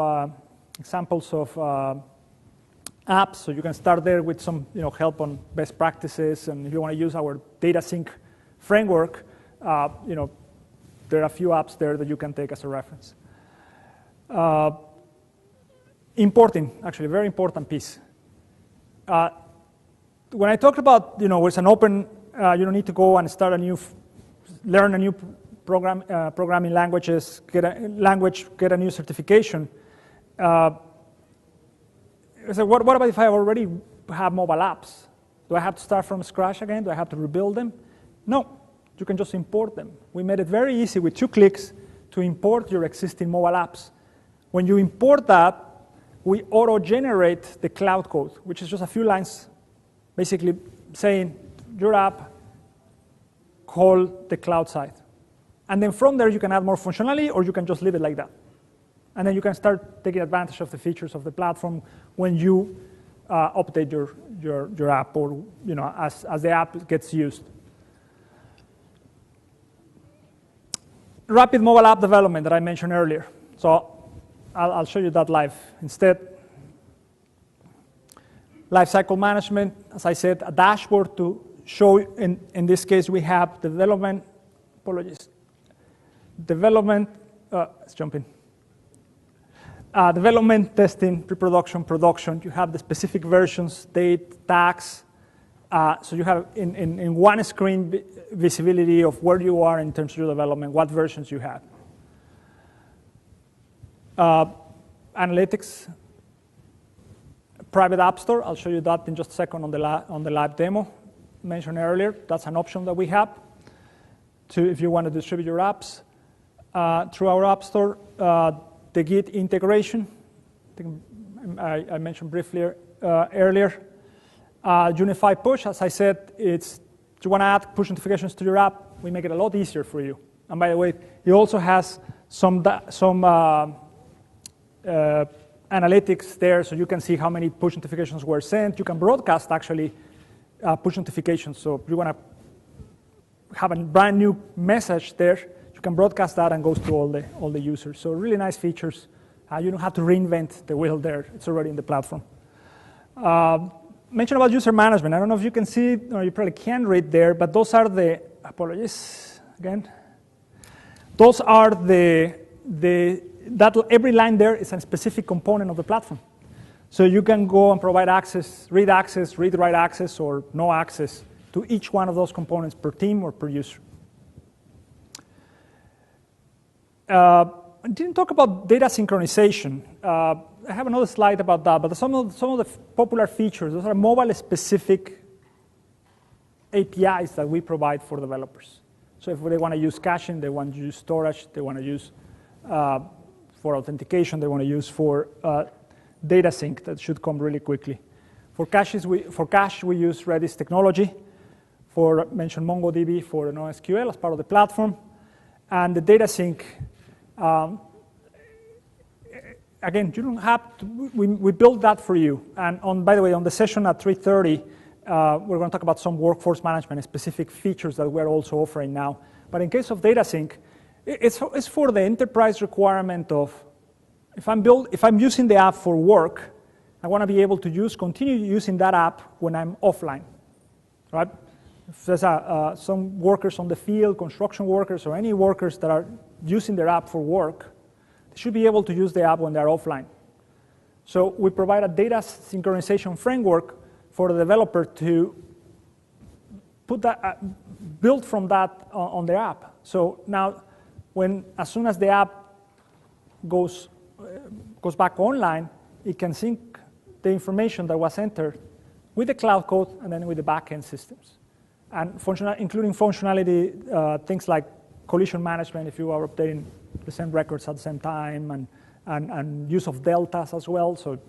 A: apps. So you can start there with some help on best practices. And if you want to use our data sync framework, there are a few apps there that you can take as a reference. Importing, actually, very important piece. When I talked about, it's an open, you don't need to go and start learn a new programming languages, get a new certification. So what about if I already have mobile apps? Do I have to start from scratch again? Do I have to rebuild them? No, you can just import them. We made it very easy with 2 clicks to import your existing mobile apps. When you import that, we auto-generate the cloud code, which is just a few lines basically saying your app, call the cloud side. And then from there, you can add more functionality, or you can just leave it like that. And then you can start taking advantage of the features of the platform when you update your app, or as the app gets used. Rapid mobile app development that I mentioned earlier. So I'll show you that live instead. Lifecycle management, as I said, a dashboard to show, in this case, we have development, let's jump in. Development, testing, pre-production, production. You have the specific versions, date, tags. So you have in one screen visibility of where you are in terms of your development, what versions you have. Analytics, private app store. I'll show you that in just a second on the live demo mentioned earlier. That's an option that we have if you want to distribute your apps through our app store. The Git integration, I mentioned briefly earlier. Unified push, as I said, you want to add push notifications to your app, we make it a lot easier for you. And by the way, it also has some analytics there, so you can see how many push notifications were sent. You can broadcast, actually, push notifications. So if you want to have a brand new message there, you can broadcast that and goes to all the users. So really nice features. You don't have to reinvent the wheel there. It's already in the platform. Mention about user management. I don't know if you can see it, or you probably can read there, but those are the, apologies again. Those are that every line there is a specific component of the platform. So you can go and provide access, read, write access, or no access to each one of those components per team or per user. I didn't talk about data synchronization. I have another slide about that, but some of the popular features, those are mobile-specific APIs that we provide for developers. So if they want to use caching, they want to use storage, they want to use for authentication, they want to use for data sync that should come really quickly. For cache, we use Redis technology. For mention MongoDB for NoSQL as part of the platform. And the data sync, again, you don't have to, we built that for you. And by the way, on the session at 3:30, we're going to talk about some workforce management, specific features that we're also offering now. But in case of data sync, it's for the enterprise requirement of, if I'm using the app for work, I want to be able to continue using that app when I'm offline, right? If there's some workers on the field, construction workers, or any workers that are using their app for work, they should be able to use the app when they're offline. So we provide a data synchronization framework for the developer to put that, build from that on their app. So now, as soon as the app goes back online, it can sync the information that was entered with the cloud code and then with the backend systems. And including functionality, things like collision management, if you are updating the same records at the same time, and use of deltas as well, so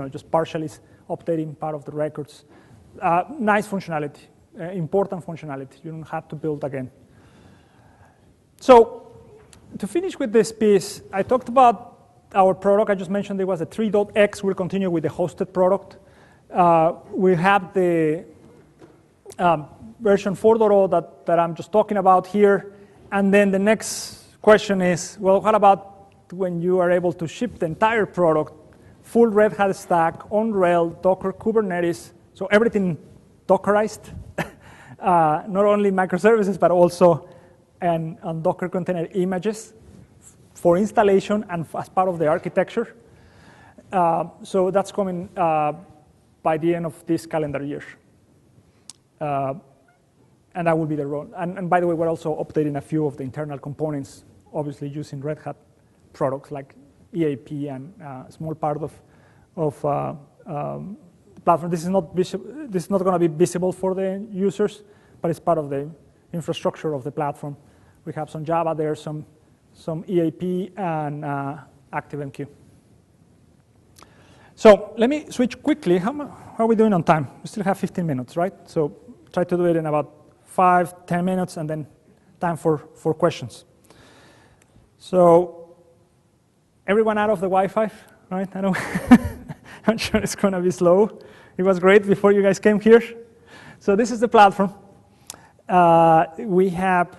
A: just partially updating part of the records. Nice functionality, important functionality. You don't have to build again. So to finish with this piece, I talked about our product. I just mentioned it was a 3.x. We'll continue with the hosted product. We have the version 4.0 that I'm just talking about here. And then the next question is, well, what about when you are able to ship the entire product, full Red Hat stack, on Rail, Docker, Kubernetes, so everything Dockerized, not only microservices, but also on Docker container images for installation and as part of the architecture. So that's coming by the end of this calendar year. And that will be the role. And by the way, we're also updating a few of the internal components, obviously using Red Hat products like EAP and a small part of platform. This is not going to be visible for the users, but it's part of the infrastructure of the platform. We have some Java there, some EAP, and ActiveMQ. So let me switch quickly. How are we doing on time? We still have 15 minutes, right? So try to do it in about 5-10 minutes, and then time for questions. So everyone out of the Wi-Fi, right? I know. I'm sure it's going to be slow. It was great before you guys came here. So this is the platform. We have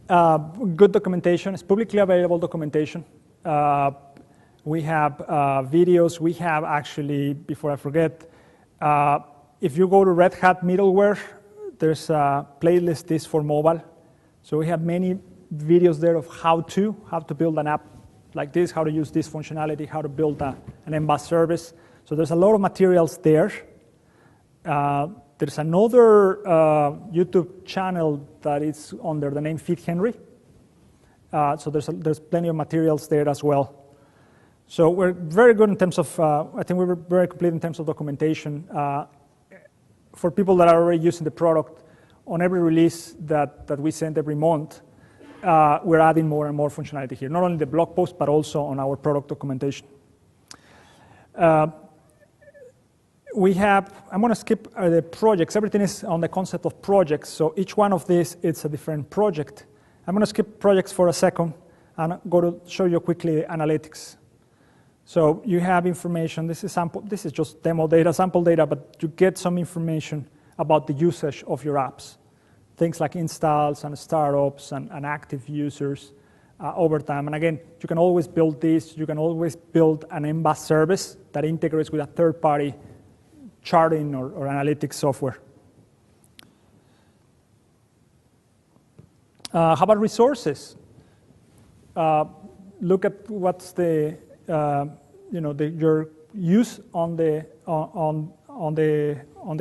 A: good documentation. It's publicly available documentation. We have videos. We have actually, before I forget, if you go to Red Hat Middleware, there's a playlist this for mobile. So we have many videos there of how to build an app like this, how to use this functionality, how to build an MBAAS service. So there's a lot of materials there. There's another YouTube channel that is under the name Feed Henry. So there's plenty of materials there as well. So we're very good in terms of, I think we were very complete in terms of documentation. For people that are already using the product, on every release that we send every month, we're adding more and more functionality here, not only the blog post, but also on our product documentation. We have, I'm going to skip the projects. Everything is on the concept of projects. So each one of these, it's a different project. I'm going to skip projects for a second and go to show you quickly analytics. So you have information. This is sample. This is just demo data, sample data, but you get some information about the usage of your apps. Things like installs and startups and active users over time. And again, you can always build this. You can always build an MBAAS service that integrates with a third-party charting or analytics software. How about resources? Look at what's the your use on the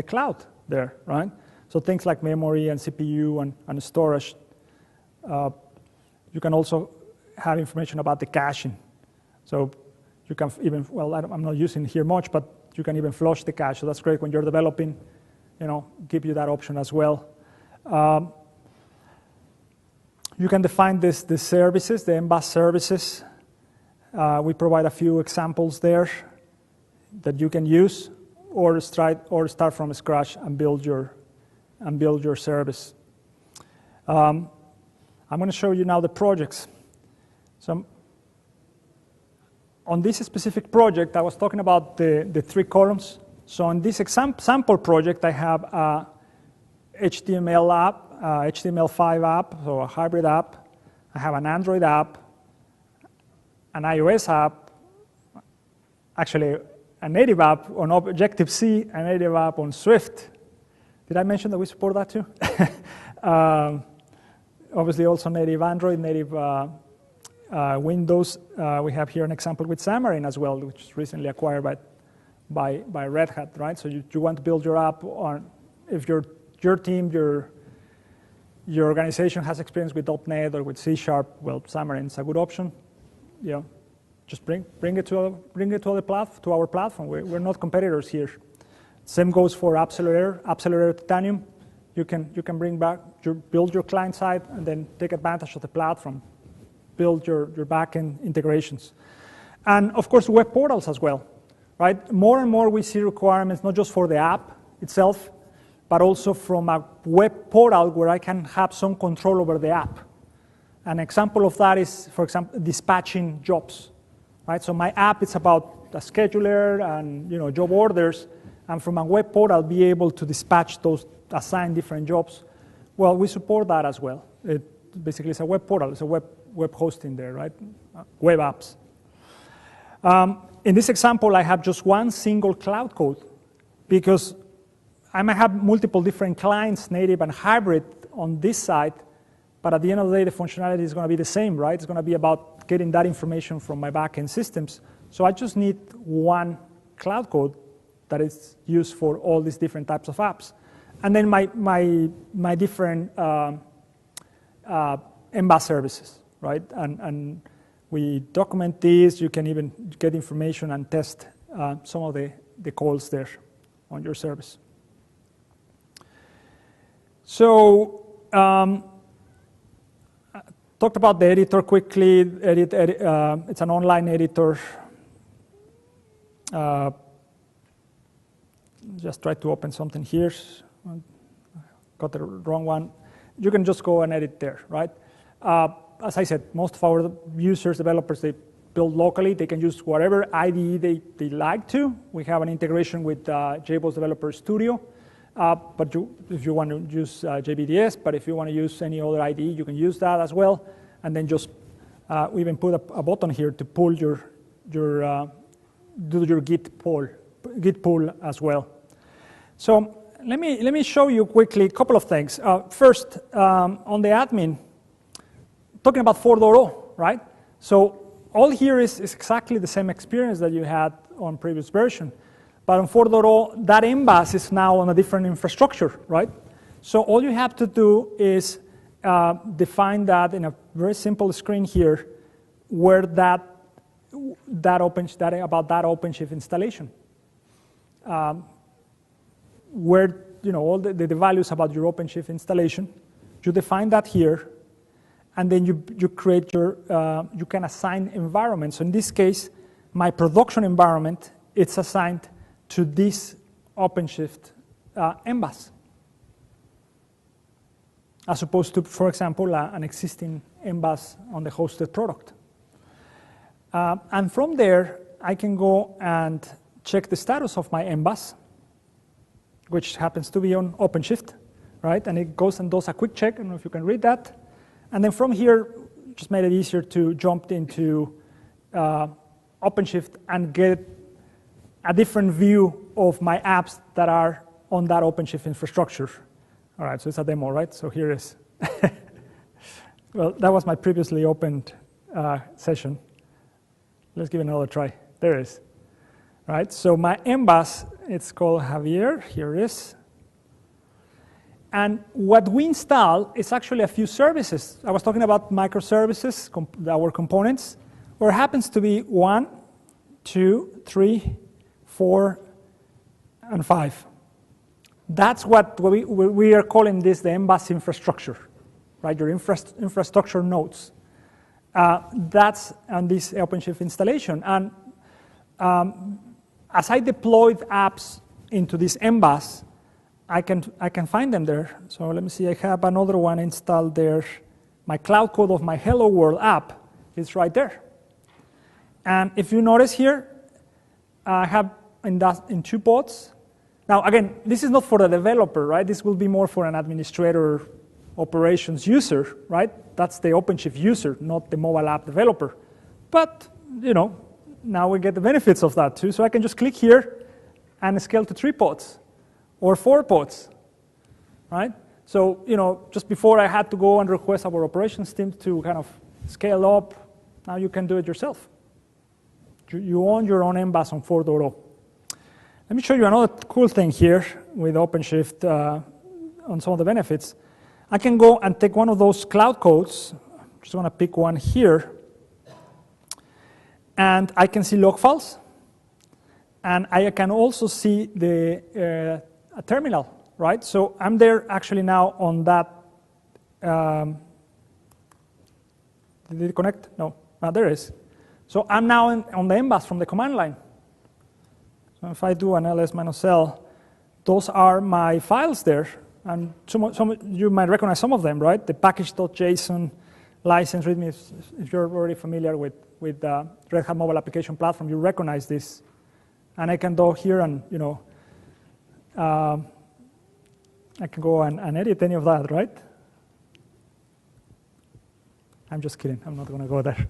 A: cloud there, right? So things like memory and CPU and storage. You can also have information about the caching. So you can even, well, I'm not using here much, but you can even flush the cache. So that's great when you're developing, give you that option as well. You can define the services, the MBAAS services. We provide a few examples there that you can use, or start from scratch and build your service. I'm going to show you now the projects. So on this specific project, I was talking about the 3 columns. So on this sample project, I have a HTML app, HTML5 app, so a hybrid app. I have an Android app, an iOS app, actually a native app on Objective-C, a native app on Swift. Did I mention that we support that too? Obviously also native Android, native Windows. We have here an example with Xamarin as well, which is recently acquired by Red Hat, right? So you want to build your app on, if your team, your organization has experience with .NET or with C#, well, Xamarin is a good option. Just bring it to our platform. We're not competitors here. Same goes for Accelerator Titanium. You can build your client side and then take advantage of the platform. Build your backend integrations. And of course, web portals as well, right? More and more we see requirements, not just for the app itself, but also from a web portal where I can have some control over the app. An example of that is, for example, dispatching jobs, right? So my app is about a scheduler and job orders, and from a web port I'll be able to dispatch those, assign different jobs. Well, we support that as well. It basically is a web portal, it's a web hosting there, right? Web apps. In this example, I have just one single cloud code because I might have multiple different clients, native and hybrid, on this side, but at the end of the day, the functionality is going to be the same, right? It's going to be about getting that information from my backend systems. So I just need one cloud code that is used for all these different types of apps. And then my different MBAAS services, right? And we document these. You can even get information and test some of the calls there on your service. So talked about the editor quickly. It's an online editor. Just try to open something here. Got the wrong one. You can just go and edit there, right? As I said, most of our users, developers, they build locally. They can use whatever IDE they like to. We have an integration with JBoss Developer Studio. But if you want to use JBDS, but if you want to use any other IDE, you can use that as well. And then just we even put a button here to pull do your Git pull as well. So let me show you quickly a couple of things. First, on the admin, talking about 4.0, right? So all here is exactly the same experience that you had on previous version. But on 4.0, that MBAAS is now on a different infrastructure, right? So all you have to do is define that in a very simple screen here, where about that OpenShift installation, where all the values about your OpenShift installation. You define that here, and then you create your you can assign environments. So in this case, my production environment, it's assigned to this OpenShift MBAAS, as opposed to, for example, an existing MBAAS on the hosted product. And from there, I can go and check the status of my MBAAS, which happens to be on OpenShift, right? And it goes and does a quick check. I don't know if you can read that. And then from here, just made it easier to jump into OpenShift and get a different view of my apps that are on that OpenShift infrastructure. All right, so it's a demo, right? So here it is. Well, that was my previously opened session. Let's give it another try. There it is. All right, so my MBAAS, it's called Javier. Here it is. And what we install is actually a few services. I was talking about microservices, our components, where it happens to be 1, 2, 3, 4, and 5. That's what we are calling this the MBAAS infrastructure, right? Your infrastructure nodes. That's on this OpenShift installation. And as I deployed apps into this MBAAS, I can find them there. So let me see, I have another one installed there. My cloud code of my Hello World app is right there. And if you notice here, I have in 2 pods. Now again, this is not for the developer, right? This will be more for an administrator operations user, right? That's the OpenShift user, not the mobile app developer. But, now we get the benefits of that too. So I can just click here and scale to 3 pods. Or 4 pods, right? So, just before I had to go and request our operations team to kind of scale up, now you can do it yourself. You own your own MBAAS on 4.0. Let me show you another cool thing here with OpenShift on some of the benefits. I can go and take one of those cloud codes. I'm just going to pick one here. And I can see log files. And I can also see the a terminal, right? So I'm there actually now on that. Did it connect? No, there it is. So I'm now on the MBAAS from the command line. So if I do an ls-l, those are my files there. And you might recognize some of them, right? The package.json, license README. If you're already familiar with Red Hat Mobile Application Platform, you recognize this. And I can go here and, I can go and edit any of that, right? I'm just kidding. I'm not going to go there.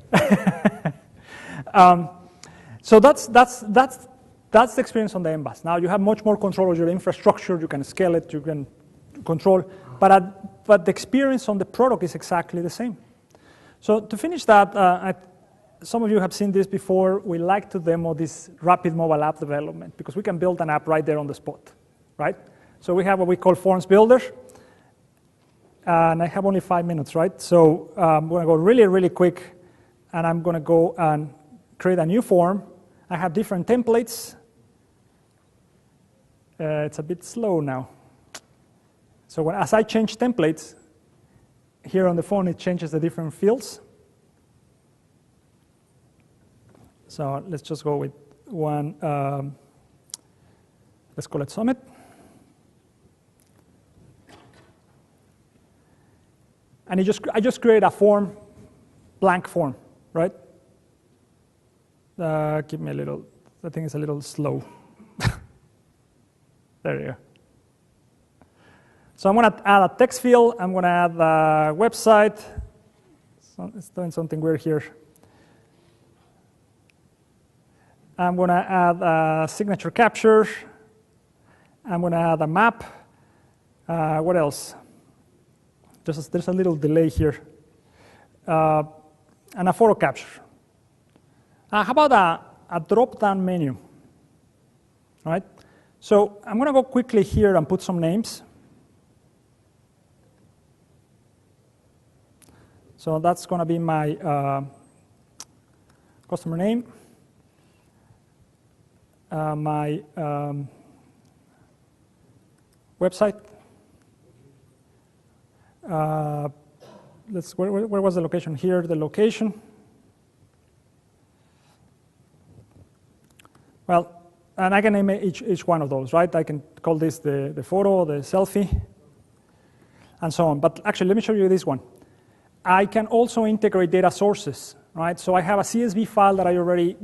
A: So that's the experience on the MBAAS. Now you have much more control of your infrastructure. You can scale it. You can control. But the experience on the product is exactly the same. So to finish that, some of you have seen this before. We like to demo this rapid mobile app development because we can build an app right there on the spot, right? So we have what we call Forms Builder. And I have only 5 minutes, right? So I'm going to go really, really quick. And I'm going to go and create a new form. I have different templates. It's a bit slow now. So as I change templates, here on the phone, it changes the different fields. So let's just go with one. Let's call it Summit. And I just create a form, blank form, right? Give me a little, I think it's a little slow. There you go. So I'm going to add a text field. I'm going to add a website. So it's doing something weird here. I'm going to add a signature capture. I'm going to add a map. What else? There's a little delay here. And a photo capture. How about a drop-down menu? All right. So I'm going to go quickly here and put some names. So that's going to be my customer name, my website. Where was the location? Here, the location. Well, and I can name each one of those, right? I can call this the photo, the selfie, and so on. But actually, let me show you this one. I can also integrate data sources, right? So I have a CSV file that I already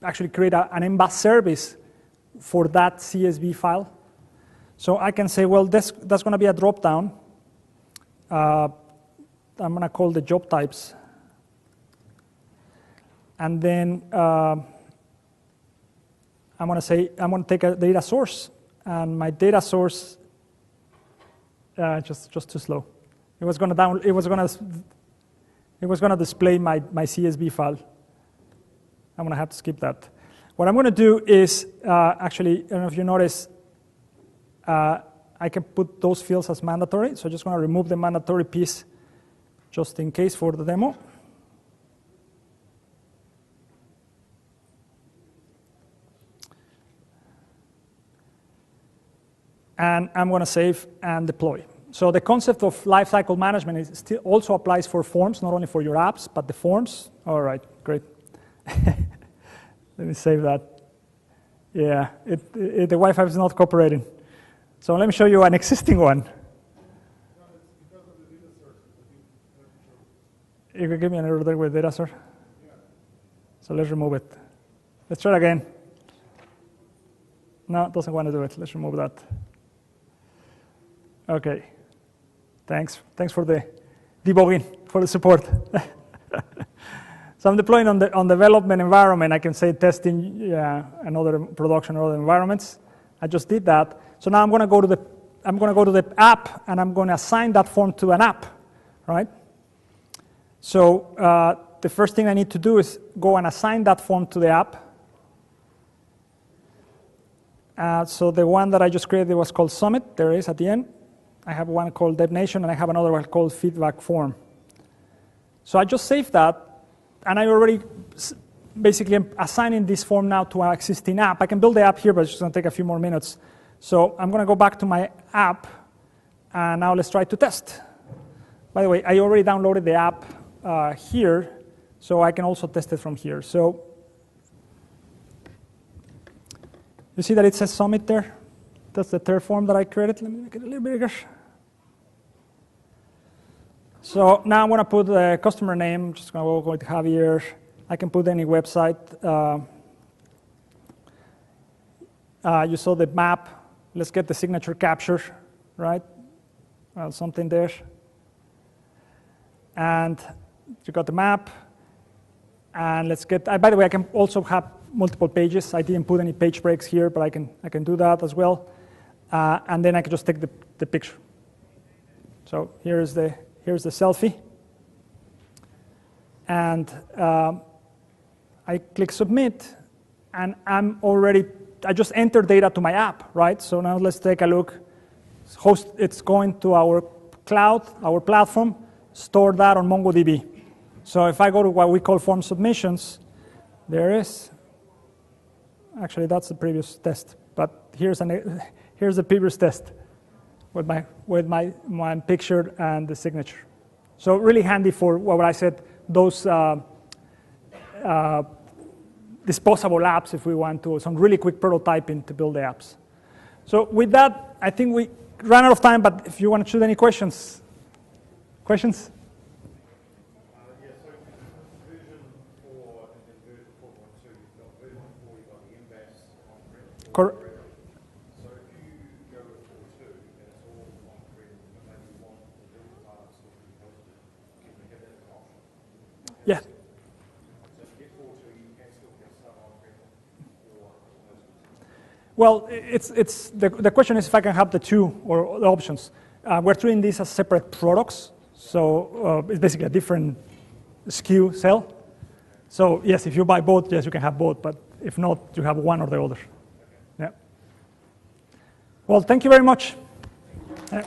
A: actually create an MBAAS service for that CSV file. So I can say, well, that's going to be a drop-down. I'm going to call the job types. And then I'm going to say, I'm going to take a data source. And my data source, just too slow. It was going to display my CSV file. I'm going to have to skip that. What I'm going to do is, actually, I don't know if you notice, I can put those fields as mandatory. So I'm just going to remove the mandatory piece just in case for the demo. And I'm going to save and deploy. So the concept of lifecycle management also applies for forms, not only for your apps, but the forms. All right, great. Let me save that. Yeah, the Wi-Fi is not cooperating. So let me show you an existing one.
B: No, it's because of the data source.
A: You can give me an error there with data source?
B: Yeah.
A: So let's remove it. Let's try it again. No, it doesn't want to do it. Let's remove that. Okay. Thanks for the debugging, for the support. So I'm deploying on development environment. I can say testing, yeah, and other production or other environments. I just did that. So now I'm going to go to the app, and I'm going to assign that form to an app, right? So the first thing I need to do is go and assign that form to the app. So the one that I just created was called Summit. There it is at the end. I have one called DevNation, and I have another one called Feedback Form. So I just saved that, and I already basically am assigning this form now to an existing app. I can build the app here, but it's just going to take a few more minutes. So I'm going to go back to my app, and now let's try to test. By the way, I already downloaded the app here, so I can also test it from here. So you see that it says Summit there? That's the third form that I created. Let me make it a little bigger. So now I'm going to put the customer name. I'm just going to go with Javier. I can put any website. You saw the map. Let's get the signature capture, right? Something there. And you got the map. And let's get, by the way, I can also have multiple pages. I didn't put any page breaks here, but I can do that as well. And then I can just take the picture. So here's the selfie. And I click submit, and I just entered data to my app, right? So now let's take a look. It's going to our cloud, our platform, store that on MongoDB. So if I go to what we call form submissions, there is, actually that's the previous test, but here's the previous test with my picture and the signature. So really handy for what I said, those disposable apps if we want to, some really quick prototyping to build the apps. So with that, I think we ran out of time, but if you want to shoot any questions. Questions?
B: Yeah, so version 4 and then version 4.2, you've got version 4, you've got the MBAAS on-prem.
A: Correct.
B: So if you go with 4.2 and it's all on-prem, but maybe you want the build parts to be hosted, can you have that as an option?
A: Yeah.
B: So if you get 4.2, you can still get some on-prem or hosted.
A: Well, the question is if I can have the two or the options. We're treating these as separate products, so it's basically a different SKU sell. So yes, if you buy both, yes, you can have both, but if not, you have one or the other. Yeah. Well, thank you very much. Yeah.